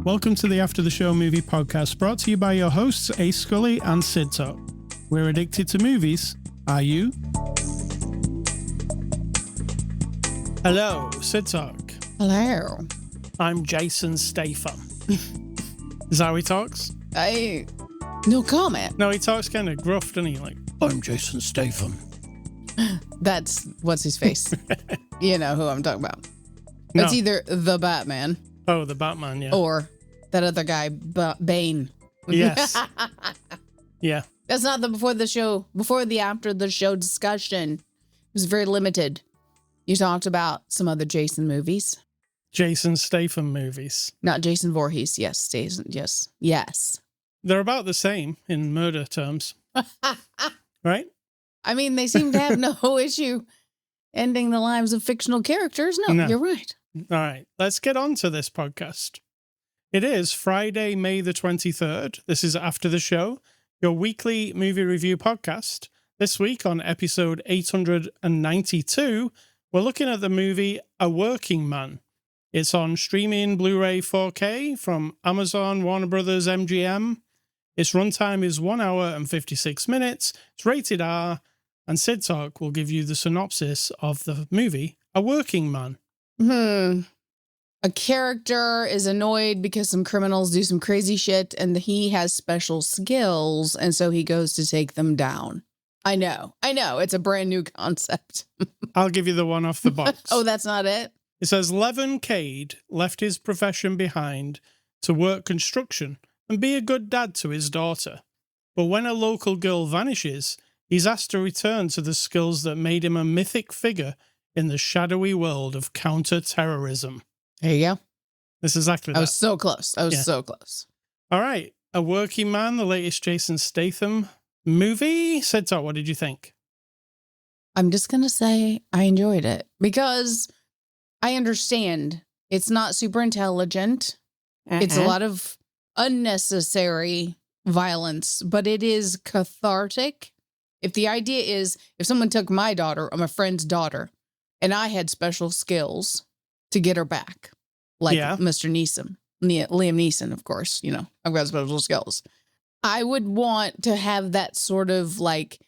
Welcome to the After the Show movie podcast, brought to you by your hosts Ace Scully and Sid Talk. We're addicted to movies. Are you? Hello, Sid Talk. Hello. I'm Jason Statham. Is that how he talks? No comment. No, he talks kind of gruff, doesn't he? Like, I'm Jason Statham. That's what's his face. You know who I'm talking about. No. It's either the Batman. Oh, the Batman, yeah. Or that other guy, Bane. Yes. Yeah. That's not the before the after the show discussion. It was very limited. You talked about some other Jason movies. Jason Statham movies. Not Jason Voorhees. Yes, Jason. Yes. They're about the same in murder terms. Right? I mean, they seem to have no issue ending the lives of fictional characters. No, you're right. All right, let's get on to this podcast. It is Friday, May the 23rd. This is After the Show, your weekly movie review podcast. This week on episode 892, we're looking at the movie A Working Man. It's on streaming Blu-ray 4K from Amazon, Warner Brothers, MGM. Its runtime is 1 hour and 56 minutes. It's rated R, and Sid Talk will give you the synopsis of the movie A Working Man. A character is annoyed because some criminals do some crazy shit and he has special skills, and so he goes to take them down. I know. It's a brand new concept. I'll give you the one off the box. Oh, that's not it? It says, Levin Cade left his profession behind to work construction and be a good dad to his daughter. But when a local girl vanishes, he's asked to return to the skills that made him a mythic figure in the shadowy world of counter-terrorism. There you go. That's exactly that. I was so close. So close. All right. A Working Man, the latest Jason Statham movie. Sid Talk, what did you think? I'm just going to say I enjoyed it because I understand it's not super intelligent. It's a lot of unnecessary violence, but it is cathartic. If the idea is, if someone took my daughter or my friend's daughter, and I had special skills to get her back, like Mr. Neeson, Liam Neeson, of course, I've got special skills. I would want to have that sort of like,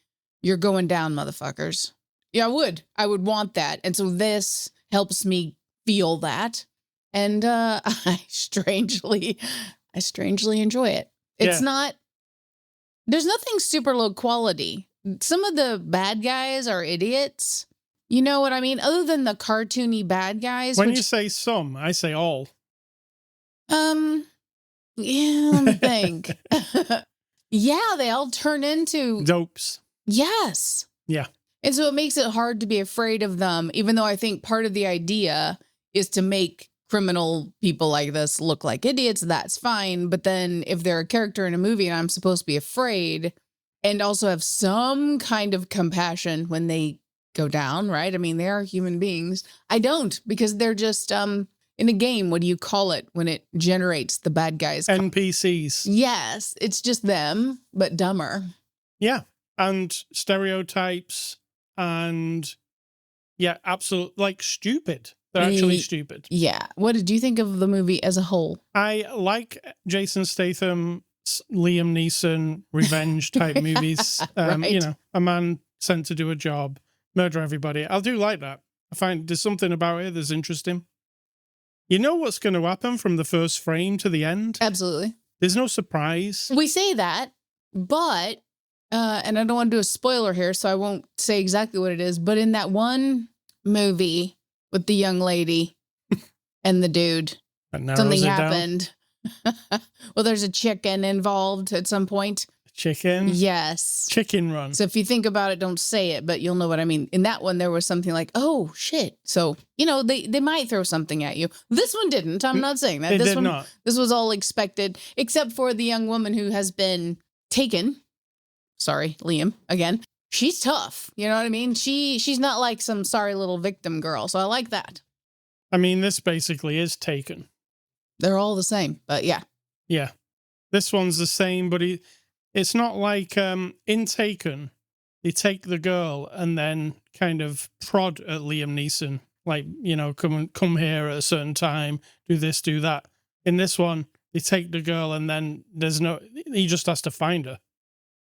you're going down, motherfuckers. Yeah, I would want that. And so this helps me feel that. And I strangely enjoy it. It's not, there's nothing super low quality. Some of the bad guys are idiots. You know what I mean? Other than the cartoony bad guys. When you say some, I say all. Yeah, let me think. Yeah, they all turn into dopes. Yes. Yeah. And so it makes it hard to be afraid of them, even though I think part of the idea is to make criminal people like this look like idiots. That's fine. But then if they're a character in a movie and I'm supposed to be afraid and also have some kind of compassion when they go down, right? I mean, they are human beings. I don't, because they're just in a game. What do you call it when it generates the bad guys? NPCs. Yes, it's just them, but dumber. Yeah, and stereotypes and absolutely like stupid. They're actually stupid. Yeah. What did you think of the movie as a whole? I like Jason Statham, Liam Neeson, revenge type movies. Right. A man sent to do a job, murder everybody. I do like that. I find there's something about it that's interesting. You know what's going to happen from the first frame to the end? Absolutely. There's no surprise. We say that, but, and I don't want to do a spoiler here, so I won't say exactly what it is, but in that one movie with the young lady and the dude, something happened. Well, there's a chicken involved at some point. Chicken? Yes. Chicken Run. So if you think about it, don't say it, but you'll know what I mean. In that one, there was something like, oh, shit. So, they might throw something at you. This one didn't. I'm not saying that. It did not. This was all expected, except for the young woman who has been taken. Sorry, Liam, again. She's tough. You know what I mean? She's not like some sorry little victim girl. So I like that. I mean, this basically is Taken. They're all the same, but yeah. Yeah. This one's the same, but it's not like in Taken, they take the girl and then kind of prod at Liam Neeson, like, come here at a certain time, do this, do that. In this one, they take the girl, and then he just has to find her,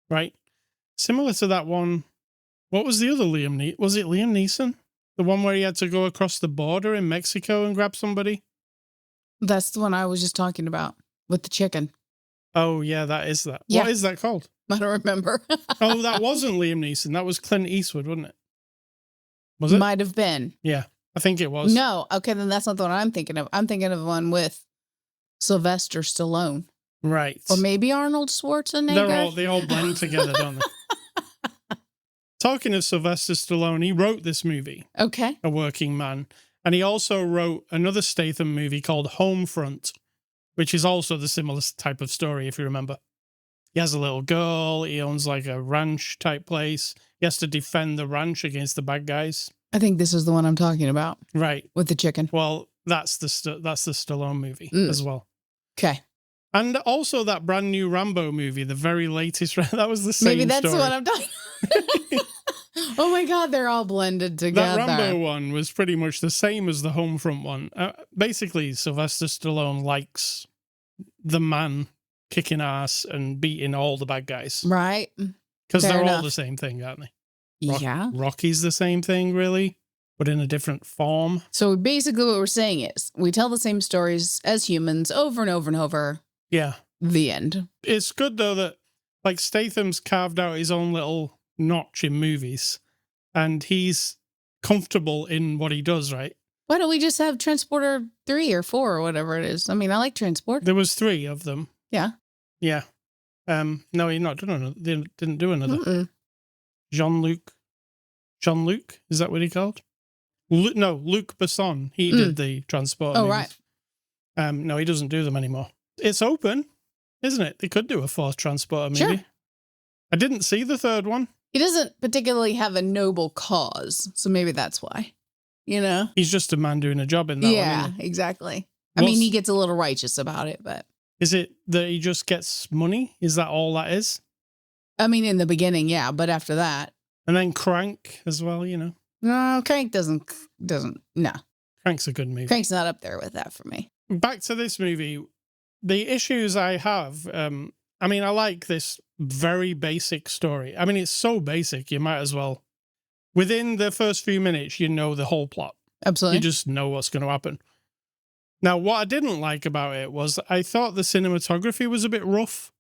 right? Similar to that one. What was the other was it Liam Neeson? The one where he had to go across the border in Mexico and grab somebody? That's the one I was just talking about with the chicken. Oh, yeah, that is that. Yeah. What is that called? I don't remember. Oh, that wasn't Liam Neeson. That was Clint Eastwood, wasn't it? Was it? Might have been. Yeah, I think it was. No, okay, then that's not the one I'm thinking of. I'm thinking of one with Sylvester Stallone. Right. Or maybe Arnold Schwarzenegger. They all blend together, don't they? Talking of Sylvester Stallone, he wrote this movie. Okay. A Working Man. And he also wrote another Statham movie called Homefront, which is also the similar type of story, if you remember. He has a little girl. He owns like a ranch type place. He has to defend the ranch against the bad guys. I think this is the one I'm talking about. Right. With the chicken. Well, that's the Stallone movie as well. Okay. And also that brand new Rambo movie, the very latest. That was the same Maybe that's story. the one I'm talking Oh my God, they're all blended together. That Rambo one was pretty much the same as the Homefront one. Basically, Sylvester Stallone likes the man kicking ass and beating all the bad guys. Right. Because they're all the same thing, aren't they? Yeah. Rocky's the same thing, really, but in a different form. So basically what we're saying is we tell the same stories as humans over and over and over. Yeah. The end. It's good, though, that like Statham's carved out his own little notch in movies, and he's comfortable in what he does, right? Why don't we just have Transporter 3 or 4 or whatever it is? I mean, I like Transport. There was 3 of them. Yeah. Yeah. No, he not done another. They didn't do another. Mm-mm. Jean-Luc, is that what he called? Luc Besson. He did the Transporter movies. Right. No, he doesn't do them anymore. It's open, isn't it? They could do a 4th Transporter movie. Sure. I didn't see the 3rd one. He doesn't particularly have a noble cause, so maybe that's why. You know? He's just a man doing a job in that one. Yeah, exactly. I mean, he gets a little righteous about it, but... Is it that he just gets money? Is that all that is? I mean, in the beginning, yeah, but after that... And then Crank as well, you know? No, Crank doesn't, no. Crank's a good movie. Crank's not up there with that for me. Back to this movie, the issues I have, I mean, I like this very basic story. I mean, it's so basic, you might as well. Within the first few minutes, you know the whole plot. Absolutely. You just know what's going to happen. Now, what I didn't like about it was I thought the cinematography was a bit rough.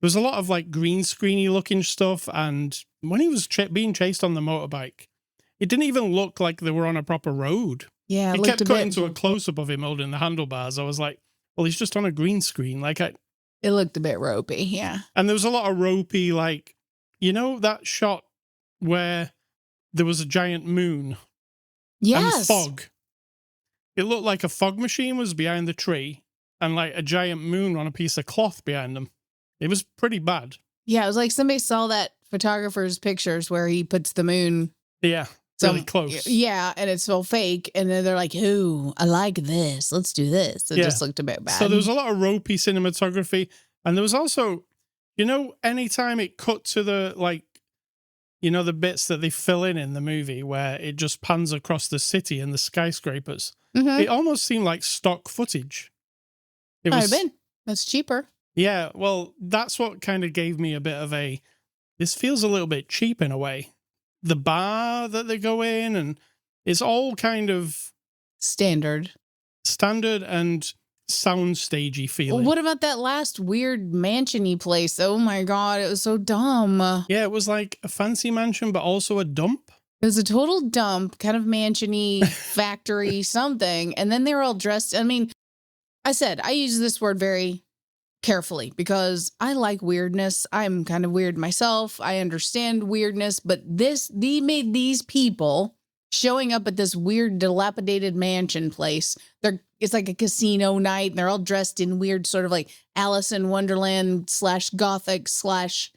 There was a lot of like green screeny looking stuff, and when he was being chased on the motorbike, it didn't even look like they were on a proper road. Yeah, it kept cutting to a close-up of him holding the handlebars. I was like, well, he's just on a green screen. It looked a bit ropey, yeah. And there was a lot of ropey, like, you know that shot where there was a giant moon? Yes. And fog. It looked like a fog machine was behind the tree and like a giant moon on a piece of cloth behind them. It was pretty bad. Yeah, it was like somebody saw that photographer's pictures where he puts the moon. Yeah, really close. Yeah, and it's all fake. And then they're like, ooh, I like this. Let's do this. It just looked a bit bad. So there was a lot of ropey cinematography. And there was also, you know, anytime it cut to the, like, you know, the bits that they fill in the movie where it just pans across the city and the skyscrapers. Mm-hmm. It almost seemed like stock footage. It might have been. That's cheaper. Yeah, well, that's what kind of gave me a bit of this feels a little bit cheap in a way. The bar that they go in, and it's all kind of... Standard and soundstagey feeling. Well, what about that last weird mansion-y place? Oh my God, it was so dumb. Yeah, it was like a fancy mansion, but also a dump. It was a total dump, kind of mansion-y, factory, something. And then they were all dressed. I mean, I use this word very carefully because I like weirdness. I'm kind of weird myself. I understand weirdness, but they made these people showing up at this weird dilapidated mansion place. It's like a casino night, and they're all dressed in weird sort of like Alice in Wonderland / Gothic / fantasy.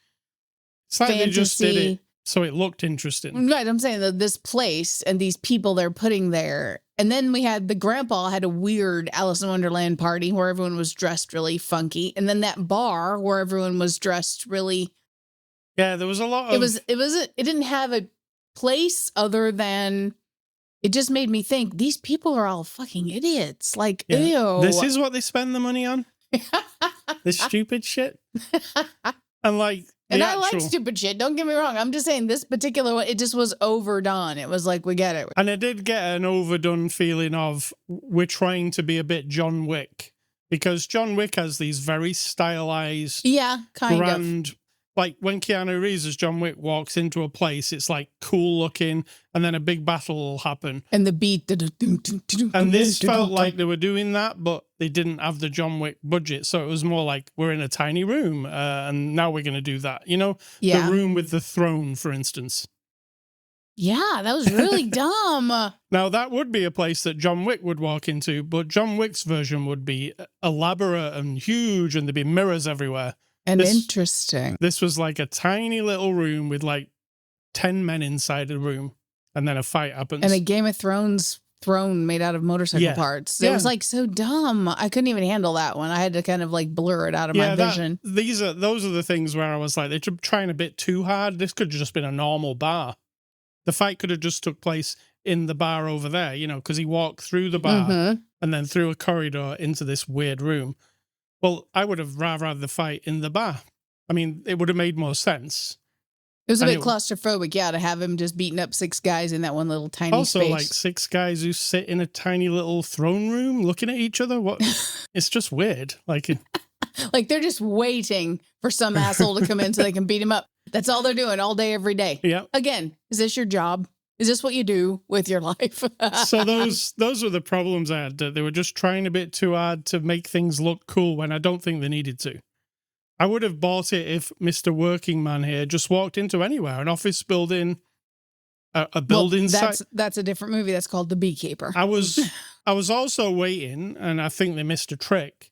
They just did it so it looked interesting. Right, I'm saying that this place and these people they're putting there. And then we had the grandpa had a weird Alice in Wonderland party where everyone was dressed really funky. And then that bar where everyone was dressed really... Yeah, there was a lot of... It didn't have a place other than... It just made me think, these people are all fucking idiots. Like, ew. This is what they spend the money on? This stupid shit. And like, and I like stupid shit. Don't get me wrong. I'm just saying this particular one, it just was overdone. It was like, we get it. And I did get an overdone feeling of we're trying to be a bit John Wick, because John Wick has these very stylized, grand, like when Keanu Reeves as John Wick walks into a place, it's like cool looking, and then a big battle will happen. And the beat. And this felt like they were doing that, but they didn't have the John Wick budget. So it was more like, we're in a tiny room, and now we're going to do that. You know, the room with the throne, for instance. Yeah, that was really dumb. Now, that would be a place that John Wick would walk into, but John Wick's version would be elaborate and huge, and there'd be mirrors everywhere. And interesting. This was like a tiny little room with like 10 men inside the room, and then a fight happens. And a Game of Thrones throne made out of motorcycle parts. It was like so dumb. I couldn't even handle that one. I had to kind of like blur it out of my vision. Those are the things where I was like, they're trying a bit too hard. This could have just been a normal bar. The fight could have just took place in the bar over there, you know, because he walked through the bar and then through a corridor into this weird room. Well, I would have rather had the fight in the bar. I mean, it would have made more sense. It was a bit claustrophobic, to have him just beating up 6 guys in that one little tiny space. Also, like 6 guys who sit in a tiny little throne room looking at each other. What? It's just weird. Like, like they're just waiting for some asshole to come in so they can beat him up. That's all they're doing all day, every day. Yeah. Again, is this your job? Is this what you do with your life? So those were the problems I had. They were just trying a bit too hard to make things look cool when I don't think they needed to. I would have bought it if Mr. Working Man here just walked into anywhere, an office building, a building site. That's a different movie. That's called The Beekeeper. I was also waiting, and I think they missed a trick,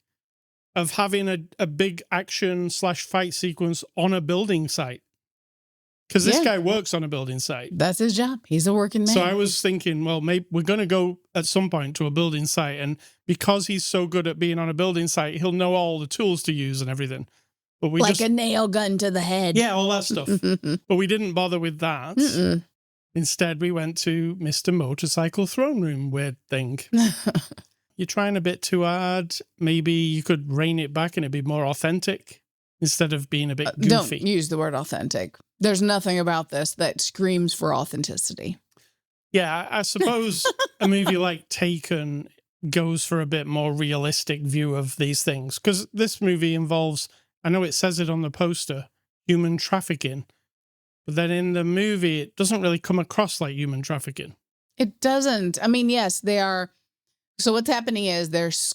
of having a big action / fight sequence on a building site. Because this guy works on a building site. That's his job. He's a working man. So I was thinking, well, maybe we're going to go at some point to a building site. And because he's so good at being on a building site, he'll know all the tools to use and everything. But we a nail gun to the head. Yeah, all that stuff. But we didn't bother with that. Instead, we went to Mr. Motorcycle Throne Room, weird thing. You're trying a bit too hard. Maybe you could rein it back and it'd be more authentic instead of being a bit goofy. Don't use the word authentic. There's nothing about this that screams for authenticity. Yeah, I suppose a movie like Taken goes for a bit more realistic view of these things. Because this movie involves, I know it says it on the poster, human trafficking. But then in the movie, it doesn't really come across like human trafficking. It doesn't. I mean, yes, they are. So what's happening is this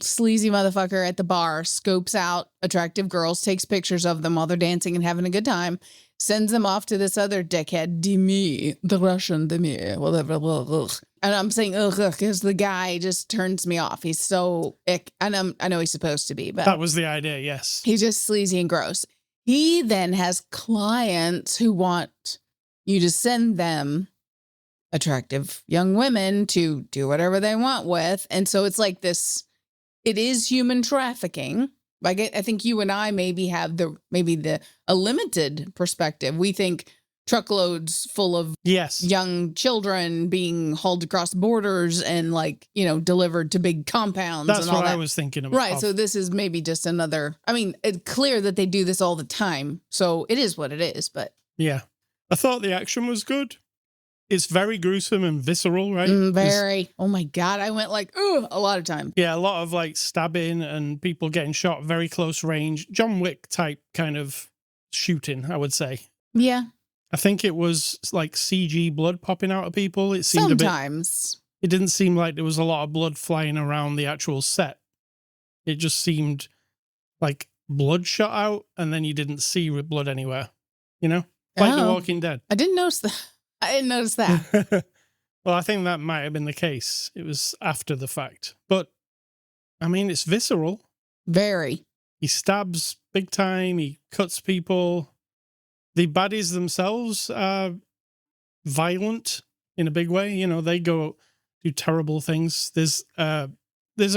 sleazy motherfucker at the bar scopes out attractive girls, takes pictures of them while they're dancing and having a good time, sends them off to this other dickhead, Demi, the Russian Demi, whatever. And I'm saying, because the guy just turns me off. He's so ick. And I know he's supposed to be, but that was the idea, yes. He's just sleazy and gross. He then has clients who want you to send them attractive young women to do whatever they want with. And so it's like this, it is human trafficking. I think you and I maybe have a limited perspective. We think truckloads full of young children being hauled across borders and delivered to big compounds. That's and all what that. I was thinking about. Right. So this is maybe just another, it's clear that they do this all the time. So it is what it is, but. Yeah. I thought the action was good. It's very gruesome and visceral, right? Very. Oh my God. I went a lot of times. Yeah, a lot of stabbing and people getting shot very close range. John Wick type kind of shooting, I would say. Yeah. I think it was CG blood popping out of people. It seemed sometimes. It didn't seem like there was a lot of blood flying around the actual set. It just seemed like blood shot out and then you didn't see blood anywhere. You know? Like The Walking Dead. I didn't notice that. Well, I think that might have been the case. It was after the fact. But, it's visceral. Very. He stabs big time. He cuts people. The baddies themselves are violent in a big way. They go do terrible things. There's a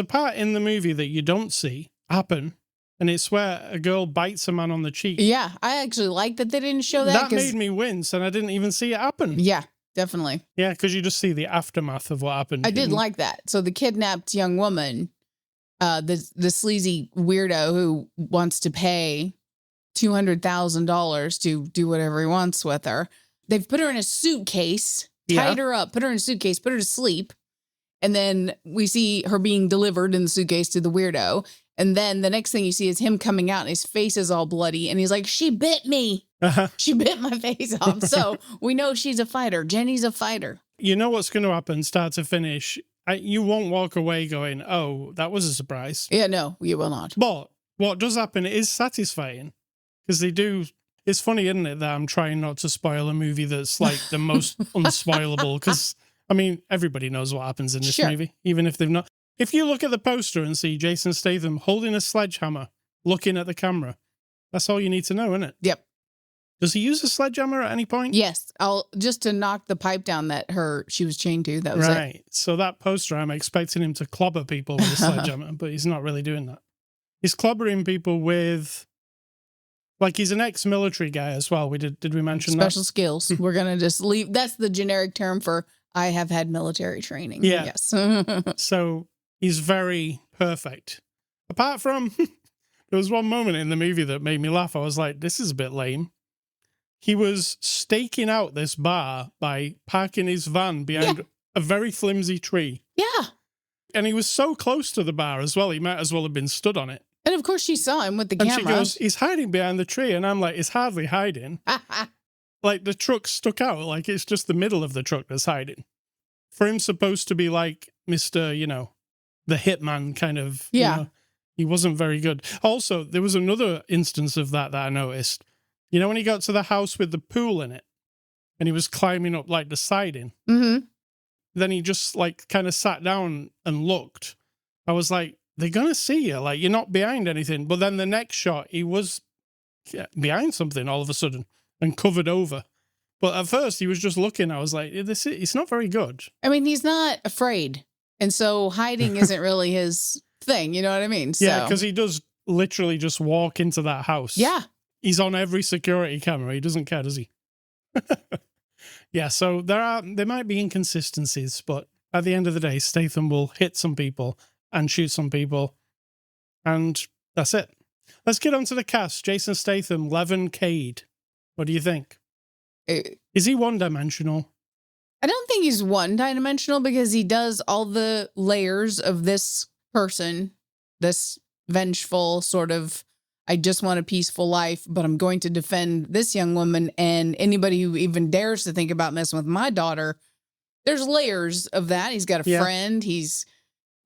part in the movie that you don't see happen. And it's where a girl bites a man on the cheek. Yeah, I actually like that they didn't show that. That made me wince, and I didn't even see it happen. Yeah, definitely. Yeah, because you just see the aftermath of what happened. I did like that. So the kidnapped young woman, the sleazy weirdo who wants to pay $200,000 to do whatever he wants with her. They've put her in a suitcase, tied her up, put her in a suitcase, put her to sleep. And then we see her being delivered in the suitcase to the weirdo. And then the next thing you see is him coming out and his face is all bloody. And he's like, she bit me. She bit my face off. So we know she's a fighter. Jenny's a fighter. You know what's going to happen, start to finish. You won't walk away going, oh, that was a surprise. Yeah, no, you will not. But what does happen is satisfying. Because they do. It's funny, isn't it, that I'm trying not to spoil a movie that's like the most unspoilable. Because, I mean, everybody knows what happens in this movie, even if they've not. If you look at the poster and see Jason Statham holding a sledgehammer, looking at the camera, that's all you need to know, isn't it? Yep. Does he use a sledgehammer at any point? Yes. Just to knock the pipe down that she was chained to. That was right. it. So that poster, I'm expecting him to clobber people with a sledgehammer, but he's not really doing that. He's clobbering people with, like, he's an ex-military guy as well. Did we mention that? Special skills. We're going to just leave. That's the generic term for I have had military training. Yeah. Yes. So he's very perfect. Apart from, there was one moment in the movie that made me laugh. I was like, this is a bit lame. He was staking out this bar by parking his van behind a very flimsy tree. Yeah. And he was so close to the bar as well, he might as well have been stood on it. And of course she saw him with the camera. And she goes, he's hiding behind the tree. And I'm like, it's hardly hiding. Like, the truck stuck out. Like, it's just the middle of the truck that's hiding. For him supposed to be like Mr., the hitman kind of. Yeah. He wasn't very good. Also, there was another instance of that I noticed. When he got to the house with the pool in it and he was climbing up like the siding, then he just like kind of sat down and looked. I was like, they're going to see you. Like, you're not behind anything. But then the next shot, he was behind something all of a sudden and covered over. But at first he was just looking. I was like, it's not very good. I mean, he's not afraid. And so hiding isn't really his thing. You know what I mean? So. Yeah, because he does literally just walk into that house. Yeah. He's on every security camera. He doesn't care, does he? Yeah, so there might be inconsistencies, but at the end of the day, Statham will hit some people and shoot some people, and that's it. Let's get on to the cast. Jason Statham, Levin Cade. What do you think? Is he one-dimensional? I don't think he's one-dimensional because he does all the layers of this person, this vengeful sort of, I just want a peaceful life, but I'm going to defend this young woman and anybody who even dares to think about messing with my daughter. There's layers of that. He's got a friend. He's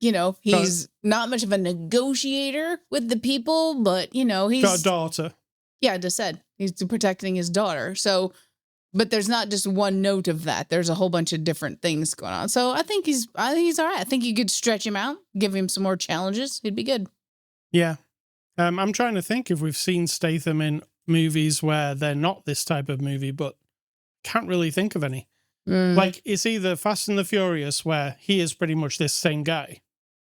not much of a negotiator with the people, but, he's got a daughter. Yeah, I just said he's protecting his daughter. So, but there's not just one note of that. There's a whole bunch of different things going on. So I think he's all right. I think you could stretch him out, give him some more challenges. He'd be good. Yeah. I'm trying to think if we've seen Statham in movies where they're not this type of movie, but can't really think of any. Like, it's either Fast and the Furious, where he is pretty much this same guy,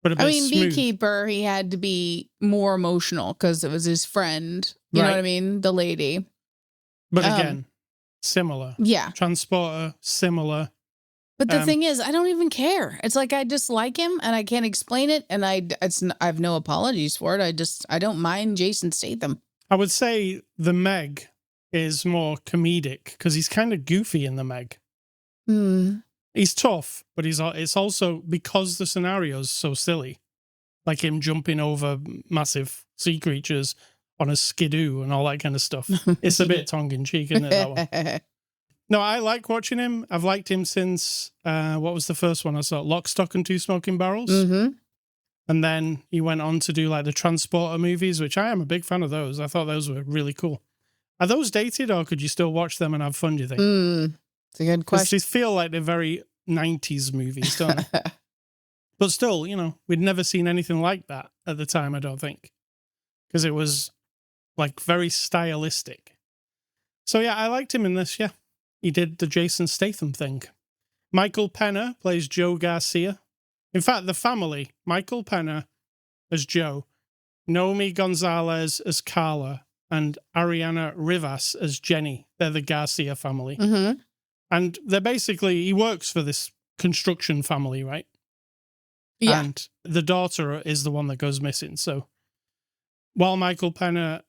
but a bit smooth. Beekeeper, he had to be more emotional because it was his friend. You know what I mean? The lady. But again, similar. Yeah. Transporter, similar. But the thing is, I don't even care. It's like I just like him and I can't explain it. And I have no apologies for it. I don't mind Jason Statham. I would say the Meg is more comedic because he's kind of goofy in the Meg. He's tough, but it's also because the scenario's so silly. Like him jumping over massive sea creatures on a skidoo and all that kind of stuff. It's a bit tongue-in-cheek, isn't it, that one? No, I like watching him. I've liked him since, what was the first one I saw? Lock, Stock and Two Smoking Barrels. And then he went on to do like the Transporter movies, which I am a big fan of those. I thought those were really cool. Are those dated or could you still watch them and have fun, do you think? It's a good question. They feel like they're very 90s movies, don't they? But still, we'd never seen anything like that at the time, I don't think. Because it was like very stylistic. So yeah, I liked him in this, yeah. He did the Jason Statham thing. Michael Pena plays Joe Garcia. In fact, the family, Michael Pena as Joe, Naomi Gonzalez as Carla, and Ariana Rivas as Jenny. They're the Garcia family. And they're basically, he works for this construction family, right? Yeah. And the daughter is the one that goes missing. So while Michael Pena,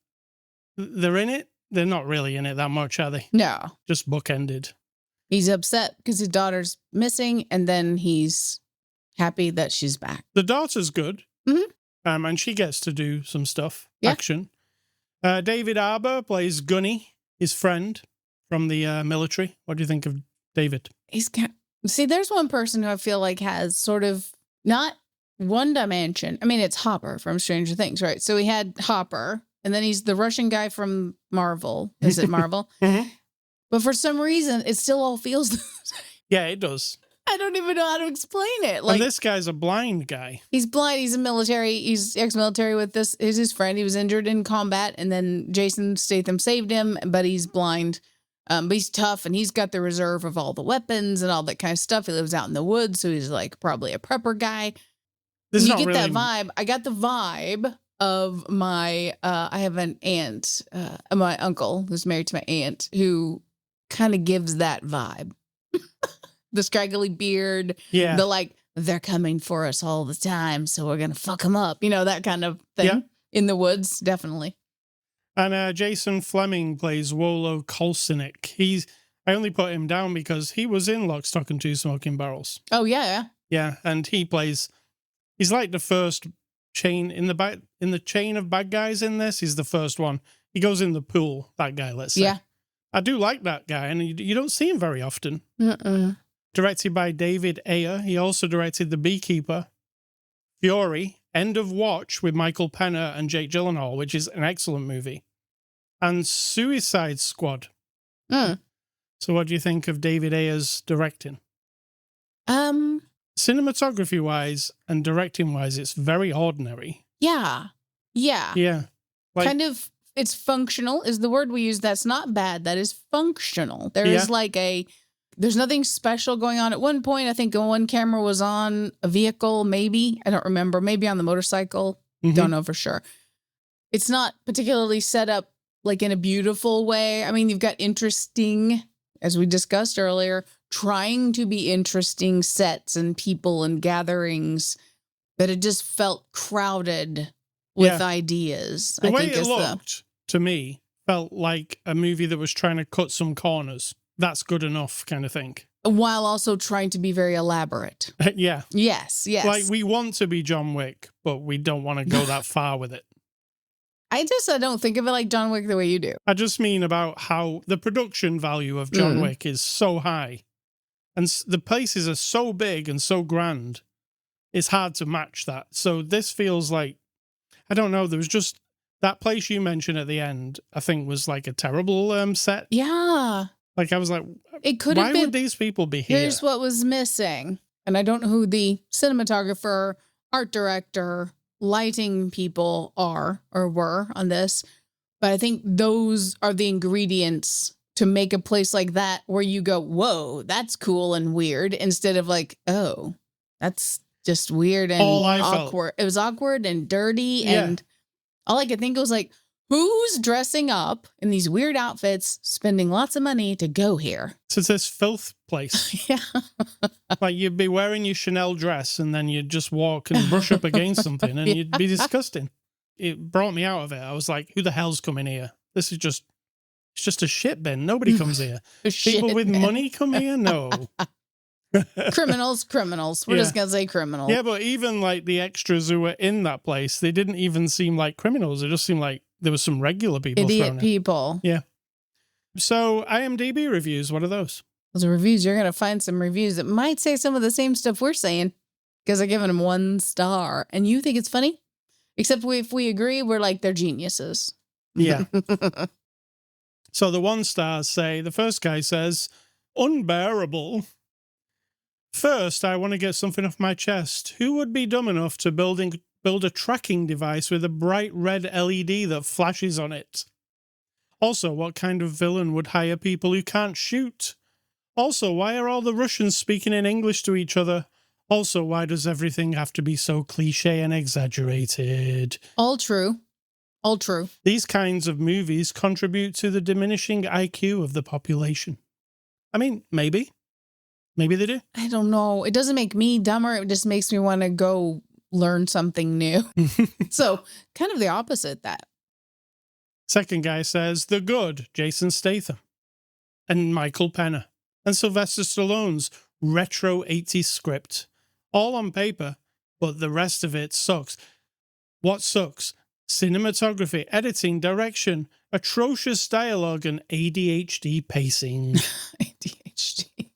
they're in it, they're not really in it that much, are they? No. Just bookended. He's upset because his daughter's missing, and then he's happy that she's back. The daughter's good. Mhm. And she gets to do some stuff, Yeah. action. David Harbour plays Gunny, his friend from the military. What do you think of David? See, there's one person who I feel like has sort of not one dimension. I mean, it's Hopper from Stranger Things, right? So he had Hopper, and then he's the Russian guy from Marvel. Is it Marvel? Mhm. But for some reason, it still all feels the same. Yeah, it does. I don't even know how to explain it. And this guy's a blind guy. He's blind. He's he's ex-military with this. Is his friend. He was injured in combat, and then Jason Statham saved him, but he's blind. But he's tough, and he's got the reserve of all the weapons and all that kind of stuff. He lives out in the woods, so he's like probably a prepper guy. You get that vibe. I got the vibe of my, I have an aunt, my uncle who's married to my aunt, who kind of gives that vibe. The scraggly beard, Yeah. the they're coming for us all the time, so we're going to fuck them up. You know, that kind of thing. Yeah. In the woods, definitely. And Jason Fleming plays Wolo Kolsinik. I only put him down because he was in Lock, Stock, and Two Smoking Barrels. Oh, yeah. Yeah, and he's like the first chain in the chain of bad guys in this. He's the first one. He goes in the pool, that guy, let's say. Yeah. I do like that guy, and you don't see him very often. Directed by David Ayer. He also directed The Beekeeper, Fury, End of Watch with Michael Pena and Jake Gyllenhaal, which is an excellent movie, and Suicide Squad. So what do you think of David Ayer's directing? Cinematography-wise and directing-wise, it's very ordinary. Yeah. Kind of, it's functional is the word we use. That's not bad. That is functional. There is there's nothing special going on. At one point, I think one camera was on a vehicle, maybe. I don't remember. Maybe on the motorcycle. Don't know for sure. It's not particularly set up like in a beautiful way. I mean, you've got interesting, as we discussed earlier, trying to be interesting sets and people and gatherings, but it just felt crowded with ideas. The way it looked, to me, felt like a movie that was trying to cut some corners. That's good enough kind of thing. While also trying to be very elaborate. Yeah. Yes. Like, we want to be John Wick, but we don't want to go that far with it. I don't think of it like John Wick the way you do. I just mean about how the production value of John Wick is so high. And the places are so big and so grand. It's hard to match that. So this feels like, I don't know, there was just that place you mentioned at the end, I think was like a terrible set. Yeah. Like, I was like, it could have been, why would these people be here? Here's what was missing. And I don't know who the cinematographer, art director, lighting people are or were on this, but I think those are the ingredients to make a place like that where you go, whoa, that's cool and weird, instead of like, oh, that's just weird and awkward. It was awkward and dirty, and all I could think was like, who's dressing up in these weird outfits, spending lots of money to go here? So it's this filth place. Yeah. Like, you'd be wearing your Chanel dress and then you'd just walk and brush up against something and you'd be disgusting. It brought me out of it. I was like, who the hell's coming here? This is it's just a shit bin. Nobody comes here. People with money come here? No. Criminals. We're just going to say criminals. Yeah, but even like the extras who were in that place, they didn't even seem like criminals. It just seemed like there was some regular people. Idiot people. Yeah. So IMDb reviews, what are those? Those are reviews. You're going to find some reviews that might say some of the same stuff we're saying because I've given them 1 star. And you think it's funny? Except if we agree, we're like, they're geniuses. Yeah. So the 1 stars say, the first guy says, unbearable. First, I want to get something off my chest. Who would be dumb enough to build a tracking device with a bright red LED that flashes on it? Also, what kind of villain would hire people who can't shoot? Also, why are all the Russians speaking in English to each other? Also, why does everything have to be so cliche and exaggerated? All true. All true. These kinds of movies contribute to the diminishing IQ of the population. I mean, maybe. Maybe they do. I don't know. It doesn't make me dumber. It just makes me want to go learn something new. So kind of the opposite that. Second guy says, The Good, Jason Statham. And Michael Penner. And Sylvester Stallone's retro 80s script. All on paper, but the rest of it sucks. What sucks? Cinematography, editing, direction, atrocious dialogue, and ADHD pacing. ADHD.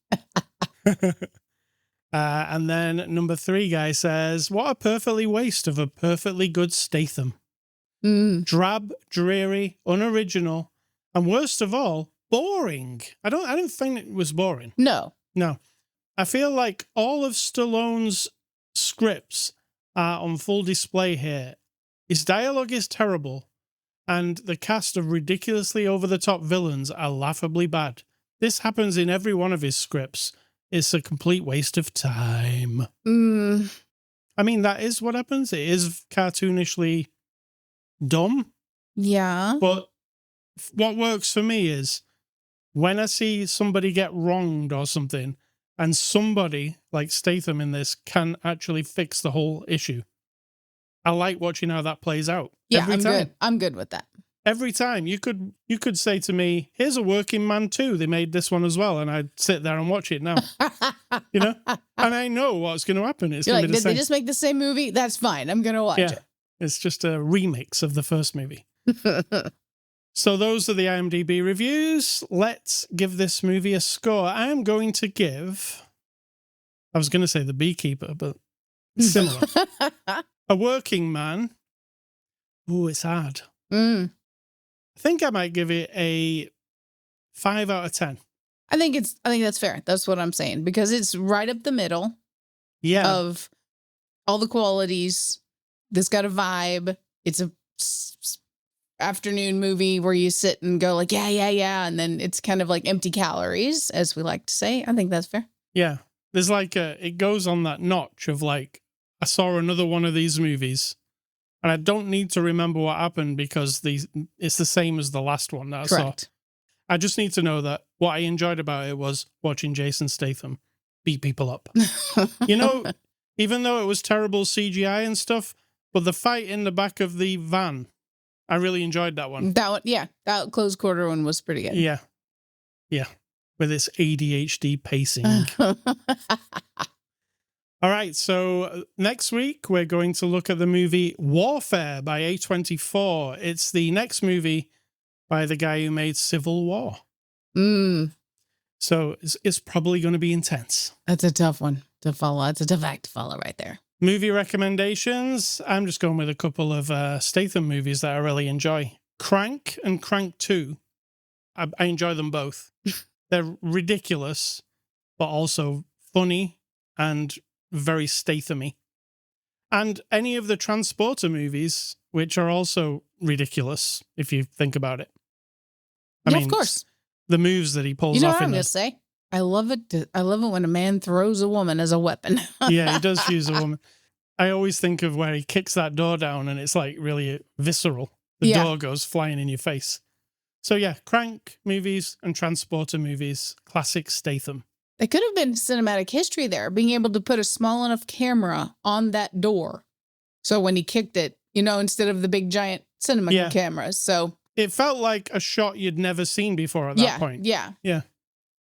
And then number 3 guy says, what a perfectly waste of a perfectly good Statham. Drab, dreary, unoriginal, and worst of all, boring. I don't think it was boring. No. I feel like all of Stallone's scripts are on full display here. His dialogue is terrible, and the cast of ridiculously over-the-top villains are laughably bad. This happens in every one of his scripts. It's a complete waste of time. I mean, that is what happens. It is cartoonishly dumb. Yeah. But what works for me is when I see somebody get wronged or something, and somebody like Statham in this can actually fix the whole issue. I like watching how that plays out. Yeah, I'm good with that. Every time you could say to me, here's a Working Man 2. They made this one as well. And I'd sit there and watch it now, you know, and I know what's going to happen. It's going to be the did same. They just make the same movie? That's fine. I'm going to watch it. It's just a remix of the first movie. So those are the IMDb reviews. Let's give this movie a score. I am going to give, I was going to say The Beekeeper, but similar. A Working Man. Ooh, it's hard. I think I might give it a 5 out of 10. I think that's fair. That's what I'm saying, because it's right up the middle of all the qualities. This got a vibe. It's a afternoon movie where you sit and go like, yeah. And then it's kind of like empty calories, as we like to say. I think that's fair. Yeah. There's like it goes on that notch of like, I saw another one of these movies and I don't need to remember what happened because it's the same as the last one that I saw. I just need to know that what I enjoyed about it was watching Jason Statham beat people up. You know, even though it was terrible CGI and stuff, but the fight in the back of the van, I really enjoyed that one. That one, yeah. That close quarter one was pretty good. Yeah. With its ADHD pacing. All right, so next week we're going to look at the movie Warfare by A24. It's the next movie by the guy who made Civil War. So it's probably going to be intense. That's a tough one to follow. That's a tough act to follow right there. Movie recommendations. I'm just going with a couple of Statham movies that I really enjoy. Crank and Crank 2. I enjoy them both. They're ridiculous, but also funny and very Statham-y. And any of the Transporter movies, which are also ridiculous, if you think about it. I mean, of course. The moves that he pulls off. You know what I'm going to say? I love it. I love it when a man throws a woman as a weapon. Yeah, he does use a woman. I always think of where he kicks that door down and it's like really visceral. The door goes flying in your face. So yeah, Crank movies and Transporter movies, classic Statham. There could have been cinematic history there, being able to put a small enough camera on that door. So when he kicked it, you know, instead of the big giant cinema cameras. So it felt like a shot you'd never seen before at that point. Yeah.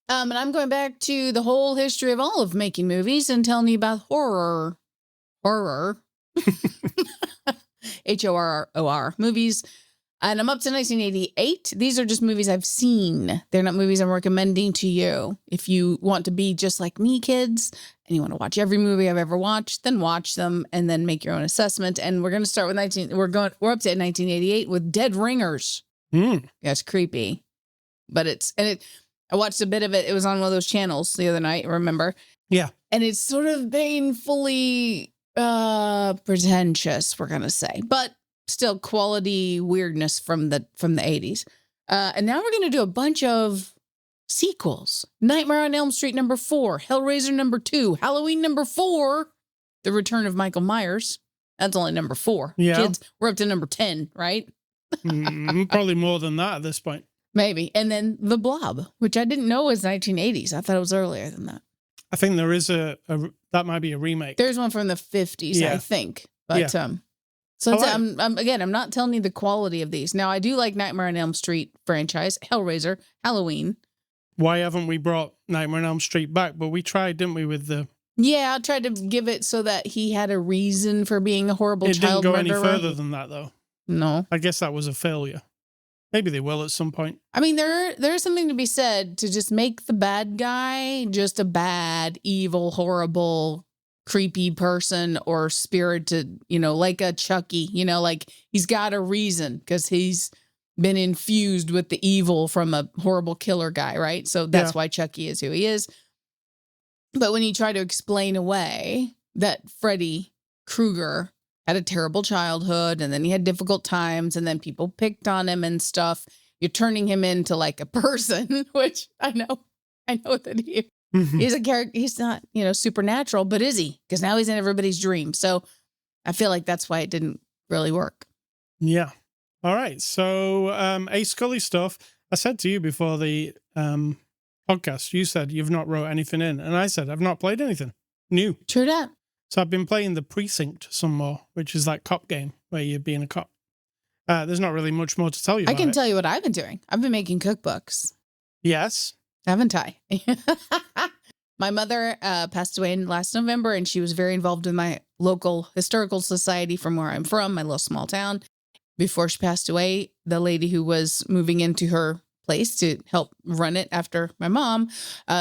And I'm going back to the whole history of all of making movies and telling you about horror. HORROR movies. And I'm up to 1988. These are just movies I've seen. They're not movies I'm recommending to you. If you want to be just like me, kids, and you want to watch every movie I've ever watched, then watch them and then make your own assessment. And we're going to start with we're up to 1988 with Dead Ringers. Yeah, it's creepy. But I watched a bit of it. It was on one of those channels the other night, remember? Yeah. And it's sort of painfully pretentious, we're going to say. But still quality weirdness from the 80s. And now we're going to do a bunch of sequels. Nightmare on Elm Street #4, Hellraiser #2, Halloween #4, The Return of Michael Myers. That's only #4. Yeah. Kids, we're up to #10, right? Probably more than that at this point. Maybe. And then The Blob, which I didn't know was 1980s. I thought it was earlier than that. I think there is that might be a remake. There's one from the 50s, I think. But so I'm not telling you the quality of these. Now I do like Nightmare on Elm Street franchise, Hellraiser, Halloween. Why haven't we brought Nightmare on Elm Street back? But we tried, didn't we, with the... Yeah, I tried to give it so that he had a reason for being a horrible child murderer. It didn't go any further than that, though. No. I guess that was a failure. Maybe they will at some point. I mean, there's something to be said to just make the bad guy just a bad, evil, horrible, creepy person or spirited, like a Chucky, like he's got a reason because he's been infused with the evil from a horrible killer guy, right? So that's why Chucky is who he is. But when you try to explain away that Freddy Krueger had a terrible childhood and then he had difficult times and then people picked on him and stuff, you're turning him into like a person, which I know that he's a character. He's not, supernatural, but is he? Because now he's in everybody's dream. So I feel like that's why it didn't really work. Yeah. All right. So A Scully stuff. I said to you before the podcast, you said you've not wrote anything in. And I said, I've not played anything new. True that. So I've been playing The Precinct some more, which is that cop game where you're being a cop. There's not really much more to tell you about I can tell you what I've been doing. I've been making cookbooks. Yes. Haven't I? My mother passed away last November, and she was very involved in my local historical society from where I'm from, my little small town. Before she passed away, the lady who was moving into her place to help run it after my mom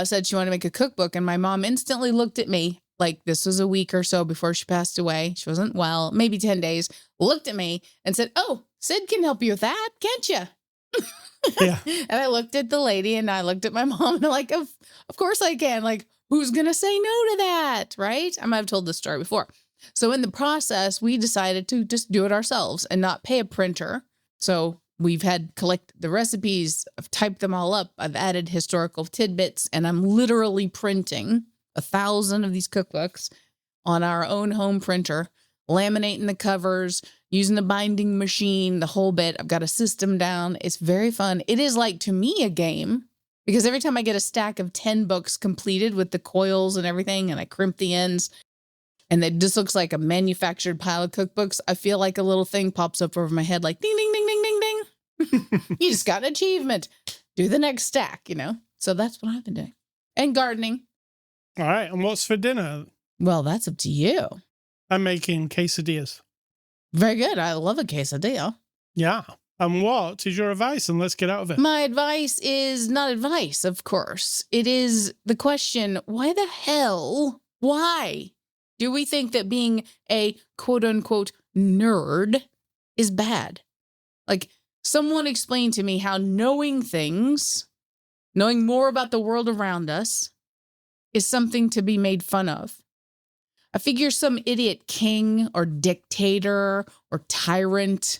said she wanted to make a cookbook, and my mom instantly looked at me like this was a week or so before she passed away. She wasn't well, maybe 10 days, looked at me and said, "Oh, Sid can help you with that, can't you?" Yeah. And I looked at the lady and I looked at my mom and I'm like, of course I can. Like, who's going to say no to that? Right? I might have told this story before. So in the process, we decided to just do it ourselves and not pay a printer. So we've had collect the recipes. I've typed them all up. I've added historical tidbits and I'm literally printing 1,000 of these cookbooks on our own home printer, laminating the covers, using the binding machine, the whole bit. I've got a system down. It's very fun. It is like, to me, a game because every time I get a stack of 10 books completed with the coils and everything, and I crimp the ends, and it just looks like a manufactured pile of cookbooks, I feel like a little thing pops up over my head like, ding, ding, ding, ding, ding, ding. You just got an achievement. Do the next stack, So that's what I've been doing. And gardening. All right. And what's for dinner? Well, that's up to you. I'm making quesadillas. Very good. I love a quesadilla. Yeah. And what is your advice? And let's get out of it. My advice is not advice, of course. It is the question, why the hell, why do we think that being a quote unquote nerd is bad? Like, someone explain to me how knowing things, knowing more about the world around us is something to be made fun of. I figure some idiot king or dictator or tyrant,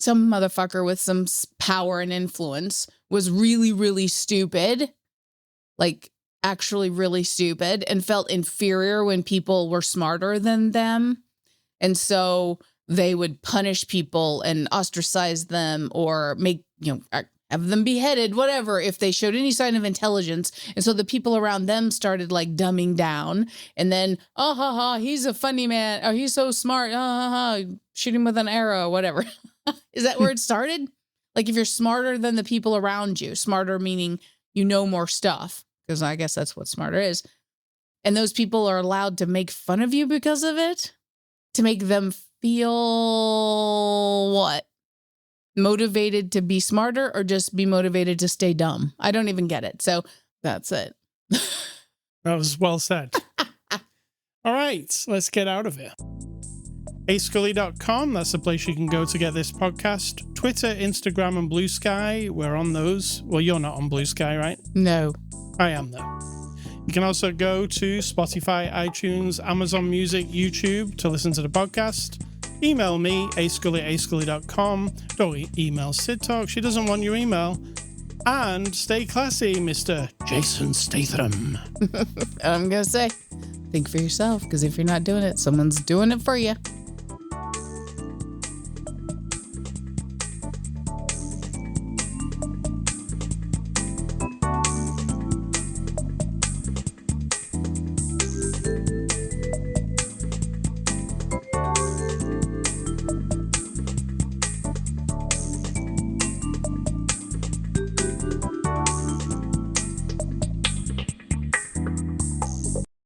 some motherfucker with some power and influence was really, really stupid, like actually really stupid, and felt inferior when people were smarter than them. And so they would punish people and ostracize them or make, have them beheaded, whatever, if they showed any sign of intelligence. And so the people around them started like dumbing down. And then, oh, ha, ha, he's a funny man. Oh, he's so smart. Oh, ha, ha, shoot him with an arrow, whatever. Is that where it started? Like, if you're smarter than the people around you, smarter meaning you know more stuff, because I guess that's what smarter is. And those people are allowed to make fun of you because of it, to make them feel what? Motivated to be smarter or just be motivated to stay dumb? I don't even get it. So that's it. That was well said. All right, let's get out of here. ascully.com, that's the place you can go to get this podcast. Twitter, Instagram, and Blue Sky, we're on those. Well, you're not on Blue Sky, right? No. I am, though. You can also go to Spotify, iTunes, Amazon Music, YouTube to listen to the podcast. Email me, ascully@ascully.com. Don't email Sid Talk. She doesn't want your email. And stay classy, Mr. Jason Statham. I'm going to say, think for yourself, because if you're not doing it, someone's doing it for you.